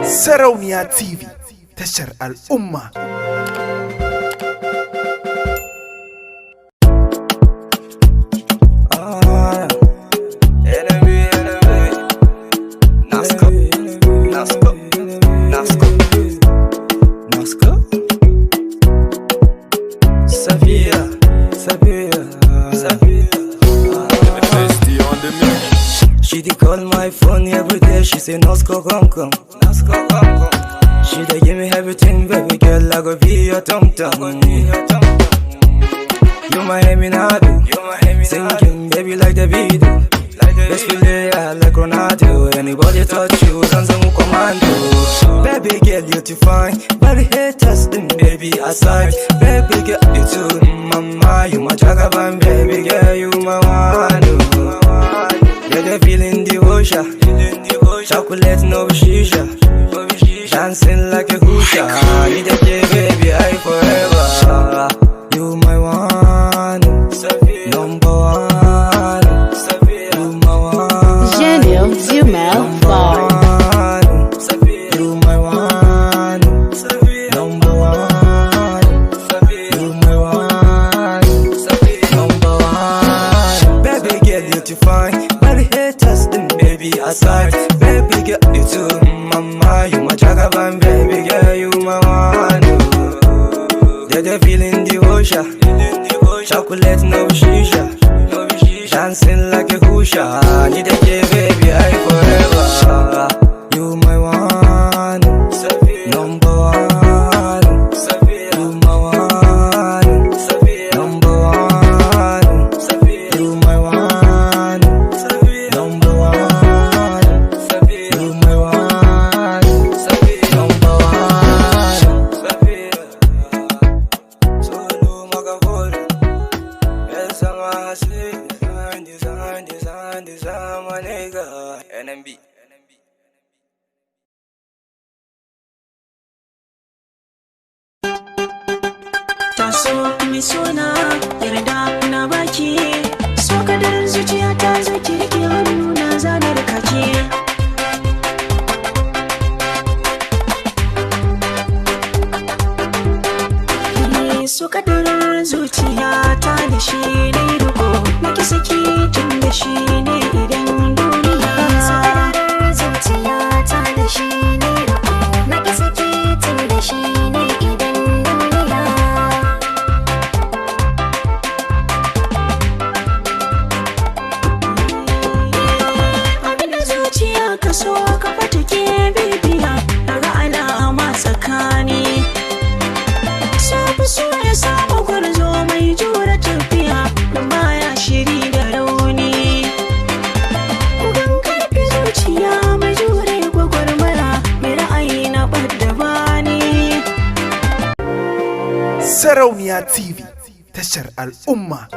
Sarauniya TV, tashar al'umma. She dey call my phone every day, she say Nosko come. She dey give me everything, baby girl, I go be your tum-tum. You my Eminado, singing baby like the video. Best player like Ronaldo, anybody touch you, dance on commando. Baby girl, you too fine, but the haters, them baby aside. Baby girl, you too, mama, you my jagaban, baby girl, you my one. Yeah, they feeling the ocean, chocolate no shisha, dancing like a husha. Need a baby, I forever. You my one, number one. You my one, Gênio de Melbourne. you my one, number one. You my one, number one. Baby girl, you too fine, but the haters, them baby aside. Baby girl, you too, mama, you my jagaban, baby girl, you my one. Yeah, they feeling the ocean, chocolate no shisha, dancing like a husha. Need a baby, I forever. You my one, number one. You my one, number one. You my one, number one. You my one, number one. Solo magavolo, esa masi, design, my nigga. NMB. Taso mai suna yarda na baki, so kadar zuciya ta zaki rike hannu na zanar kake. So kadar zuciya ta da shi ne riko, naki saki tun da shi ne idan duniya. So kadar zuciya ta da shi ne riko, naki saki tun da shi ne idan duniya. Abinda zuciya ka so ka fata ke bibiya, daga alama tsakani. So ya samu gwarzo mai jura tafiya, da baya shiri da rauni. Kugan karfi zuciya mai jure gwagwarmaya, mai ra'ayi na ɓadda bani. Sarauniya TV, tashar al'umma.